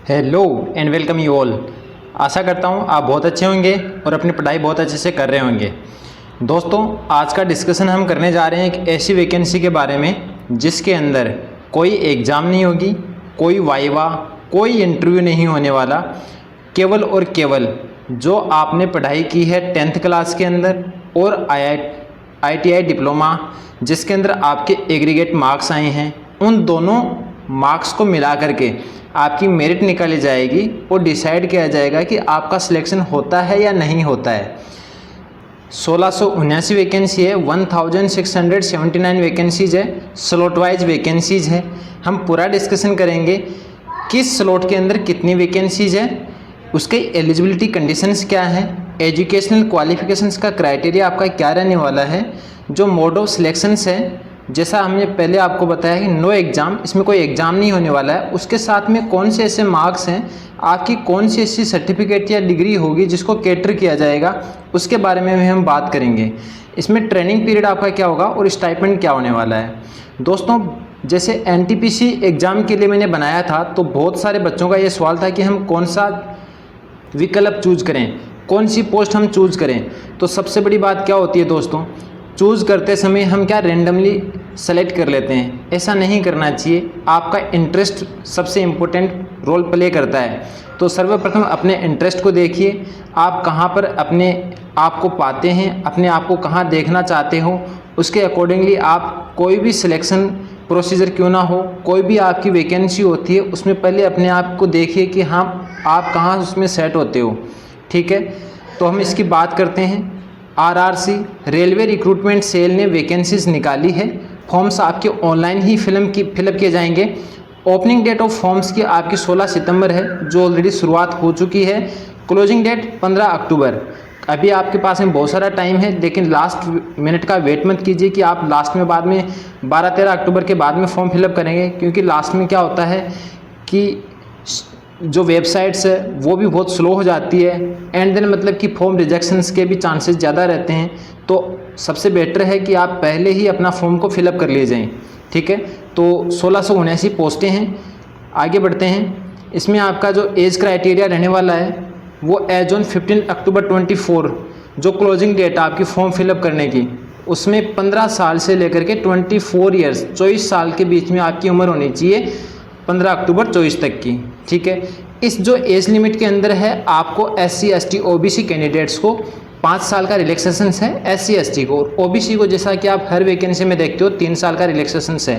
Hello and welcome you all. आशा करता हूँ आप बहुत अच्छे होंगे और अपनी पढ़ाई बहुत अच्छे से कर रहे होंगे। दोस्तों, आज का डिस्कशन हम करने जा रहे हैं एक ऐसी वैकेंसी के बारे में जिसके अंदर कोई एग्ज़ाम नहीं होगी, कोई वाइवा, कोई इंटरव्यू नहीं होने वाला। केवल और केवल जो आपने पढ़ाई की है 10th क्लास के अंदर और ITI डिप्लोमा जिसके अंदर आपके एग्रीगेट मार्क्स आए हैं, उन दोनों मार्क्स को मिला करके आपकी मेरिट निकाली जाएगी और डिसाइड किया जाएगा कि आपका सिलेक्शन होता है या नहीं होता है। 1679 वैकेंसी है, 1679 वैकेंसीज़ है, स्लॉट वाइज वैकेंसीज़ है। हम पूरा डिस्कशन करेंगे किस स्लॉट के अंदर कितनी वैकेंसीज़ है, उसके एलिजिबिलिटी कंडीशंस क्या है, एजुकेशनल क्वालिफिकेशंस का क्राइटेरिया आपका क्या रहने वाला है, जो मोड ऑफ सिलेक्शंस है जैसा हमने पहले आपको बताया कि नो एग्ज़ाम, इसमें कोई एग्ज़ाम नहीं होने वाला है। उसके साथ में कौन से ऐसे मार्क्स हैं, आपकी कौन सी ऐसी सर्टिफिकेट या डिग्री होगी जिसको कैटर किया जाएगा, उसके बारे में भी हम बात करेंगे। इसमें ट्रेनिंग पीरियड आपका क्या होगा और स्टाइपेंड क्या होने वाला है। दोस्तों, जैसे NTPC एग्ज़ाम के लिए मैंने बनाया था तो बहुत सारे बच्चों का ये सवाल था कि हम कौन सा विकल्प चूज़ करें, कौन सी पोस्ट हम चूज़ करें। तो सबसे बड़ी बात क्या होती है दोस्तों, चूज़ करते समय हम क्या रेंडमली सेलेक्ट कर लेते हैं। ऐसा नहीं करना चाहिए। आपका इंटरेस्ट सबसे इम्पोर्टेंट रोल प्ले करता है। तो सर्वप्रथम अपने इंटरेस्ट को देखिए, आप कहाँ पर अपने आप को पाते हैं, अपने आप को कहाँ देखना चाहते हो, उसके अकॉर्डिंगली आप कोई भी सिलेक्शन प्रोसीजर क्यों ना हो, कोई भी आपकी वैकेंसी होती है उसमें पहले अपने आप को देखिए कि हाँ आप कहाँ उसमें सेट होते हो। ठीक है, तो हम इसकी बात करते हैं। RRC रेलवे रिक्रूटमेंट सेल ने वैकेंसीज निकाली है। फॉर्म्स आपके ऑनलाइन ही फिलअप किए जाएंगे। ओपनिंग डेट ऑफ फॉर्म्स की आपकी 16 सितंबर है, जो ऑलरेडी शुरुआत हो चुकी है। क्लोजिंग डेट 15 अक्टूबर। अभी आपके पास में बहुत सारा टाइम है, लेकिन लास्ट मिनट का वेट मत कीजिए कि आप लास्ट में बाद में 12-13 अक्टूबर के बाद में फॉर्म फिलअप करेंगे, क्योंकि लास्ट में क्या होता है कि जो वेबसाइट्स है वो भी बहुत स्लो हो जाती है एंड देन मतलब कि फॉर्म रिजेक्शंस के भी चांसेस ज़्यादा रहते हैं। तो सबसे बेटर है कि आप पहले ही अपना फॉर्म को फिलअप कर लिए जाएँ। ठीक है, तो 1679 पोस्टें हैं। आगे बढ़ते हैं। इसमें आपका जो एज क्राइटेरिया रहने वाला है वो एज ऑन 15 अक्टूबर 24, जो क्लोजिंग डेट आपकी फॉर्म फिलअप करने की, उसमें 15 साल से लेकर के 24 ईयर्स 24 साल के बीच में आपकी उम्र होनी चाहिए, 15 अक्टूबर 24 तक की। ठीक है, इस जो एज लिमिट के अंदर है आपको SC ST OBC कैंडिडेट्स को 5 साल का रिलैक्सेशन है। SC ST को, OBC को जैसा कि आप हर वैकेंसी में देखते हो 3 साल का रिलैक्सेशन है।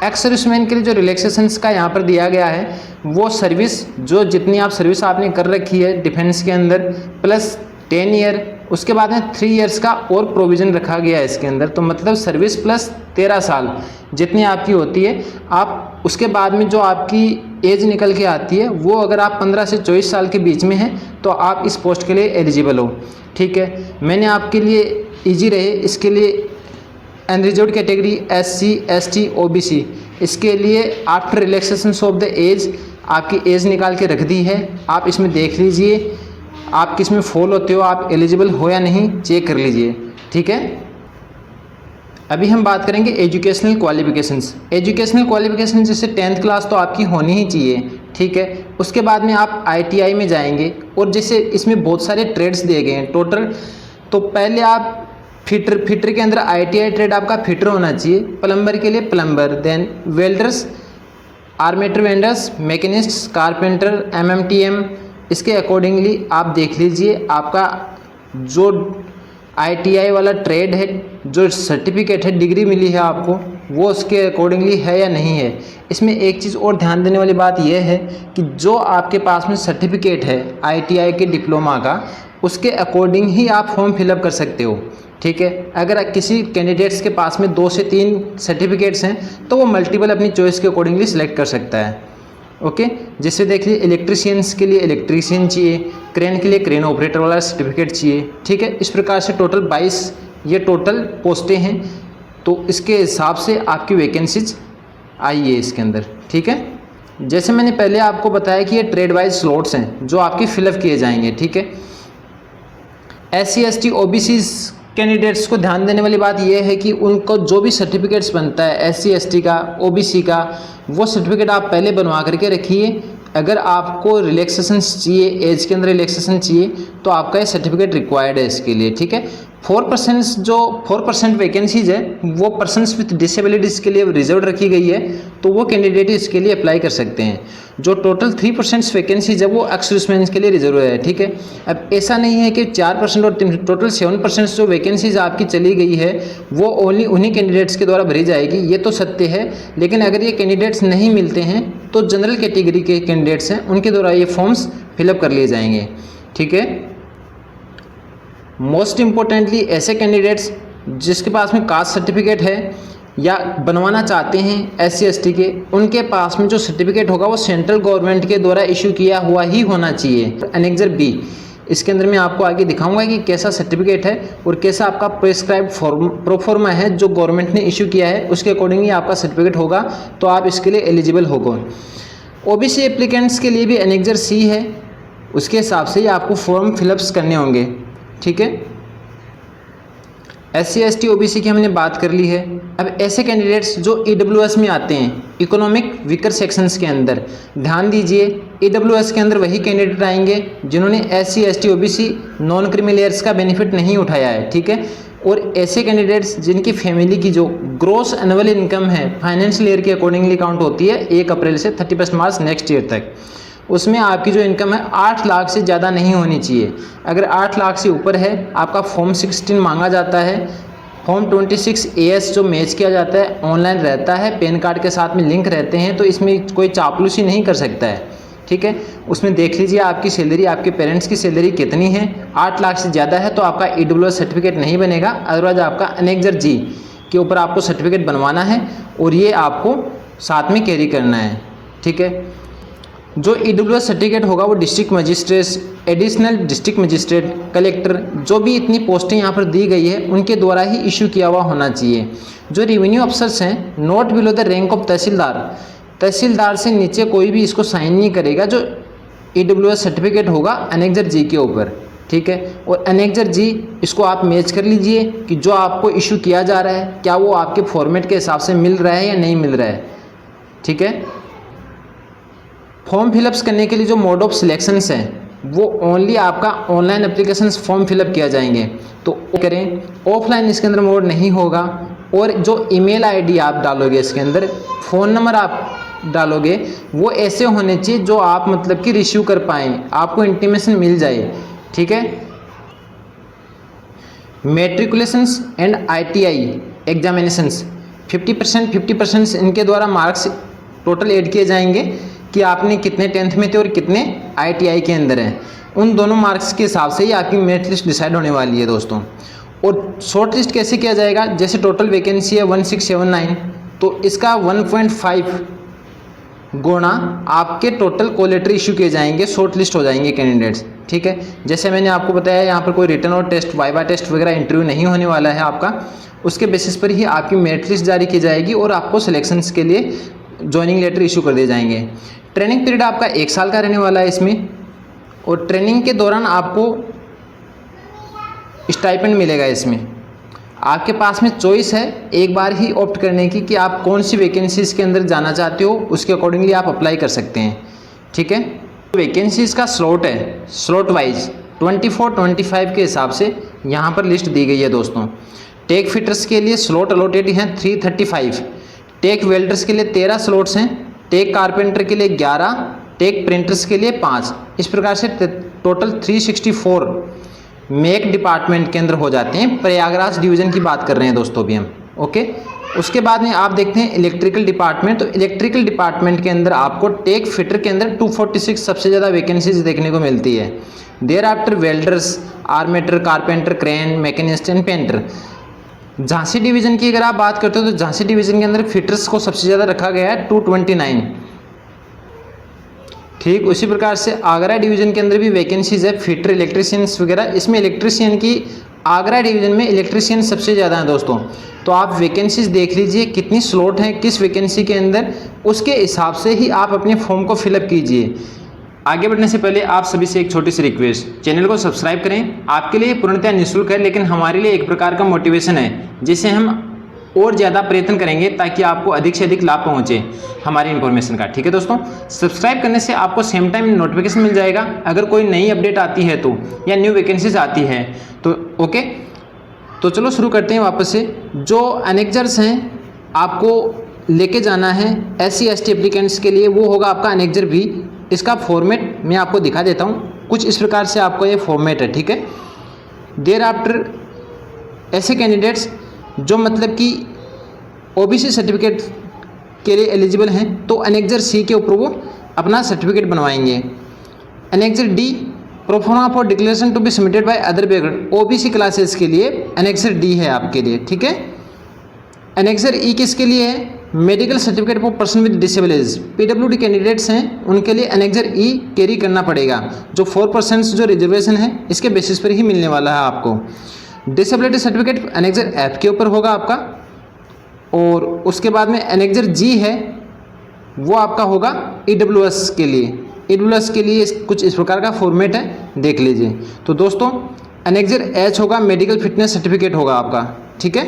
एक्स सर्विसमैन के लिए जो रिलैक्सेशंस का यहाँ पर दिया गया है वो सर्विस, जो जितनी आप सर्विस आपने कर रखी है डिफेंस के अंदर, प्लस 10 ईयर, उसके बाद में 3 इयर्स का और प्रोविज़न रखा गया है इसके अंदर। तो मतलब सर्विस प्लस 13 साल जितनी आपकी होती है, आप उसके बाद में जो आपकी एज निकल के आती है वो अगर आप 15 से 24 साल के बीच में हैं तो आप इस पोस्ट के लिए एलिजिबल हो। ठीक है, मैंने आपके लिए ईजी रहे इसके लिए unreserved category SC ST OBC, इसके लिए after relaxation of the age आपकी एज निकाल के रख दी है। आप इसमें देख लीजिए आप किस में फॉल होते हो, आप एलिजिबल हो या नहीं चेक कर लीजिए। ठीक है, अभी हम बात करेंगे एजुकेशनल क्वालिफिकेशंस। एजुकेशनल क्वालिफिकेशन जैसे 10th क्लास तो आपकी होनी ही चाहिए। ठीक है, उसके बाद में आप ITI में जाएंगे और जैसे इसमें बहुत सारे ट्रेड्स दिए गए हैं टोटल। तो पहले आप फिटर के अंदर ITI ट्रेड आपका फिटर होना चाहिए, प्लम्बर के लिए plumber, then welders, armature vendors, machinists, carpenter, MMTM, इसके अकॉर्डिंगली आप देख लीजिए आपका जो ITI वाला ट्रेड है, जो सर्टिफिकेट है, डिग्री मिली है आपको, वो उसके अकॉर्डिंगली है या नहीं है। इसमें एक चीज़ और ध्यान देने वाली बात यह है कि जो आपके पास में सर्टिफिकेट है ITI के डिप्लोमा का, उसके अकॉर्डिंग ही आप फॉर्म फिलअप कर सकते हो। ठीक है, अगर किसी कैंडिडेट्स के पास में 2 से 3 सर्टिफिकेट्स हैं तो वो मल्टीपल अपनी चॉइस के अकॉर्डिंगली सिलेक्ट कर सकता है। ओके, जैसे देख लीजिए इलेक्ट्रीशियंस के लिए इलेक्ट्रीशियन चाहिए, क्रेन के लिए क्रेन ऑपरेटर वाला सर्टिफिकेट चाहिए। ठीक है, इस प्रकार से टोटल 22 ये टोटल पोस्टें हैं। तो इसके हिसाब से आपकी वैकेंसीज आई है इसके अंदर। ठीक है, जैसे मैंने पहले आपको बताया कि ये ट्रेड वाइज स्लॉट्स हैं जो आपके फिलअप किए जाएंगे। ठीक है, SC ST OBC कैंडिडेट्स को ध्यान देने वाली बात यह है कि उनको जो भी सर्टिफिकेट्स बनता है SC ST का OBC का, वो सर्टिफिकेट आप पहले बनवा करके रखिए। अगर आपको रिलैक्सेशन चाहिए, एज के अंदर रिलैक्सेशन चाहिए, तो आपका ये सर्टिफिकेट रिक्वायर्ड है इसके लिए, ठीक है। 4% वैकेंसीज है वो पर्सन्स विथ डिसेबिलिटीज़ के लिए रिजर्व रखी गई है, तो वो कैंडिडेट इसके लिए अप्लाई कर सकते हैं। जो टोटल 3% वैकेंसीज है वो एक्स सर्विसमैन के लिए रिजर्व है, ठीक है। अब ऐसा नहीं है कि 4% और टोटल 7% जो वैकेंसीज आपकी चली गई है वो ओनली उन्हीं कैंडिडेट्स के द्वारा भरी जाएगी, ये तो सत्य है। लेकिन अगर ये कैंडिडेट्स नहीं मिलते हैं तो जनरल कैटेगरी के कैंडिडेट्स हैं उनके द्वारा ये फॉर्म्स फिलअप कर लिए जाएंगे, ठीक है। मोस्ट इम्पोर्टेंटली ऐसे कैंडिडेट्स जिसके पास में कास्ट सर्टिफिकेट है या बनवाना चाहते हैं SC ST के, उनके पास में जो सर्टिफिकेट होगा वो सेंट्रल गवर्नमेंट के द्वारा इशू किया हुआ ही होना चाहिए। एनेक्जर B इसके अंदर मैं आपको आगे दिखाऊंगा कि कैसा सर्टिफिकेट है और कैसा आपका प्रेस्क्राइब्ड प्रोफॉर्मा है जो गवर्नमेंट ने इशू किया है, उसके अकॉर्डिंगली आपका सर्टिफिकेट होगा, तो आप इसके लिए एलिजिबल होगा। OBC एप्लीकेंट्स के लिए भी एनेक्जर C है, उसके हिसाब से ही आपको फॉर्म फिलअप्स करने होंगे, ठीक है। SC ST OBC की हमने बात कर ली है। अब ऐसे कैंडिडेट्स जो EWS में आते हैं, इकोनॉमिक वीकर सेक्शंस के अंदर, ध्यान दीजिए EWS के अंदर वही कैंडिडेट आएंगे जिन्होंने SC ST OBC non criminal years का बेनिफिट नहीं उठाया है, ठीक है। और ऐसे कैंडिडेट्स जिनकी फैमिली की जो ग्रॉस एनुअल इनकम है फाइनेंशियल ईयर के अकॉर्डिंगली काउंट होती है 1 अप्रैल से 31 मार्च नेक्स्ट ईयर तक, उसमें आपकी जो इनकम है 8 लाख से ज़्यादा नहीं होनी चाहिए। अगर 8 लाख से ऊपर है आपका फॉर्म 16 मांगा जाता है। फॉर्म 26 AS जो मैच किया जाता है ऑनलाइन रहता है, पैन कार्ड के साथ में लिंक रहते हैं, तो इसमें कोई चापलूसी नहीं कर सकता है, ठीक है। उसमें देख लीजिए आपकी सैलरी, आपके पेरेंट्स की सैलरी कितनी है। 8 लाख से ज़्यादा है तो आपका EWS सर्टिफिकेट नहीं बनेगा, अदरवाइज आपका एनेक्जर G के ऊपर आपको सर्टिफिकेट बनवाना है और ये आपको साथ में कैरी करना है, ठीक है। जो EWS सर्टिफिकेट होगा वो district magistrate, additional district magistrate, collector, जो भी इतनी पोस्टें यहाँ पर दी गई है उनके द्वारा ही इशू किया हुआ होना चाहिए। जो रेवेन्यू अफसर्स हैं not below the rank of tehsildar से नीचे कोई भी इसको साइन नहीं करेगा जो EWS सर्टिफिकेट होगा एनेक्जर G के ऊपर, ठीक है। और एनेक्जर G इसको आप मैच कर लीजिए कि जो आपको इशू किया जा रहा है क्या वो आपके फॉर्मेट के हिसाब से मिल रहा है या नहीं मिल रहा है, ठीक है। फॉर्म फिलअप्स करने के लिए जो मोड ऑफ सिलेक्शंस हैं वो ओनली आपका ऑनलाइन एप्लीकेशंस फॉर्म फिलअप किया जाएंगे, तो करें। ऑफलाइन इसके अंदर मोड नहीं होगा। और जो ईमेल ID आप डालोगे इसके अंदर, फ़ोन नंबर आप डालोगे, वो ऐसे होने चाहिए जो आप मतलब कि रिसीव कर पाएँ, आपको इंटीमेशन मिल जाए, ठीक है। मैट्रिकुलेशंस एंड ITI एग्जामिनेशंस 50% इनके द्वारा मार्क्स टोटल ऐड किए जाएंगे कि आपने कितने 10th में थे और कितने ITI के अंदर हैं। उन दोनों मार्क्स के हिसाब से ही आपकी मेरिट लिस्ट डिसाइड होने वाली है दोस्तों। और शॉर्ट लिस्ट कैसे किया जाएगा, जैसे टोटल वैकेंसी है 1679, तो इसका 1.5 गुना आपके टोटल कॉल लेटर इशू किए जाएंगे, शॉर्ट लिस्ट हो जाएंगे कैंडिडेट्स, ठीक है। जैसे मैंने आपको बताया यहाँ पर कोई रिटन और टेस्ट, वाइवा टेस्ट वगैरह इंटरव्यू नहीं होने वाला है आपका, उसके बेसिस पर ही आपकी मेरिट लिस्ट जारी की जाएगी और आपको सिलेक्शंस के लिए ज्वाइनिंग लेटर इशू कर दिए जाएंगे। ट्रेनिंग पीरियड आपका 1 साल का रहने वाला है इसमें, और ट्रेनिंग के दौरान आपको स्टाइपेंड मिलेगा। इसमें आपके पास में चॉइस है एक बार ही ऑप्ट करने की कि आप कौन सी वैकेंसीज़ के अंदर जाना चाहते हो, उसके अकॉर्डिंगली आप अप्लाई कर सकते हैं, ठीक है। वैकेंसीज़ का स्लॉट है, स्लॉट वाइज 24-25 के हिसाब से यहाँ पर लिस्ट दी गई है दोस्तों। टेक फिटर्स के लिए स्लॉट अलॉटेड हैं 335, टेक वेल्डर्स के लिए 13 स्लॉट्स हैं, टेक कारपेंटर के लिए 11, टेक प्रिंटर्स के लिए 5, इस प्रकार से टोटल 364 मेक डिपार्टमेंट के अंदर हो जाते हैं। प्रयागराज डिवीज़न की बात कर रहे हैं दोस्तों भी हम, ओके। उसके बाद में आप देखते हैं इलेक्ट्रिकल डिपार्टमेंट, तो इलेक्ट्रिकल डिपार्टमेंट के अंदर आपको टेक फिटर के अंदर 246 सबसे ज़्यादा वैकेंसीज देखने को मिलती है। Thereafter welders, armature, carpenter, crane, machinist and painter. Jhansi division की अगर आप बात करते हो तो झांसी डिवीज़न के अंदर फिटर्स को सबसे ज़्यादा रखा गया है 229, ठीक। उसी प्रकार से आगरा डिवीज़न के अंदर भी वैकेंसीज है, फिटर, इलेक्ट्रीशियंस वगैरह। इसमें इलेक्ट्रीशियन की आगरा डिवीज़न में इलेक्ट्रीशियन सबसे ज़्यादा है दोस्तों। तो आप वैकेंसीज देख लीजिए कितनी स्लॉट हैं किस वैकेंसी के अंदर, उसके हिसाब से ही आप अपने फॉर्म को फिलअप कीजिए। आगे बढ़ने से पहले आप सभी से एक छोटी सी रिक्वेस्ट, चैनल को सब्सक्राइब करें। आपके लिए पूर्णतः निःशुल्क है, लेकिन हमारे लिए एक प्रकार का मोटिवेशन है जिससे हम और ज़्यादा प्रयत्न करेंगे ताकि आपको अधिक से अधिक लाभ पहुँचे हमारी इन्फॉर्मेशन का। ठीक है दोस्तों, सब्सक्राइब करने से आपको सेम टाइम नोटिफिकेशन मिल जाएगा अगर कोई नई अपडेट आती है तो, या न्यू वैकेंसीज आती है तो। ओके, तो चलो शुरू करते हैं वापस से। जो अनेक्जर्स हैं आपको लेके जाना है SC ST एप्लीकेंट्स के लिए, वो होगा आपका अनेक्जर भी। इसका फॉर्मेट मैं आपको दिखा देता हूँ, कुछ इस प्रकार से आपको ये फॉर्मेट है। ठीक है, देयर आफ्टर ऐसे कैंडिडेट्स जो मतलब कि OBC सर्टिफिकेट के लिए एलिजिबल हैं तो अनेक्जर C के ऊपर वो अपना सर्टिफिकेट बनवाएंगे। Annexure D proforma for declaration to be submitted by other background, OBC classes के लिए अनेक्जर D है आपके लिए। ठीक है, अनेक्जर E किसके लिए है? Medical certificate for person with disabilities, PWD candidates हैं उनके लिए अनेक्जर E कैरी करना पड़ेगा, जो 4% जो रिजर्वेशन है इसके बेसिस पर ही मिलने वाला है आपको। डिसेबिलिटी सर्टिफिकेट अनेक्जर F के ऊपर होगा आपका। और उसके बाद में अनेक्जर G है, वो आपका होगा EWS के लिए। EWS के लिए कुछ इस प्रकार का फॉर्मेट है, देख लीजिए। तो दोस्तों अनेक्जर H होगा मेडिकल फिटनेस सर्टिफिकेट होगा आपका। ठीक है,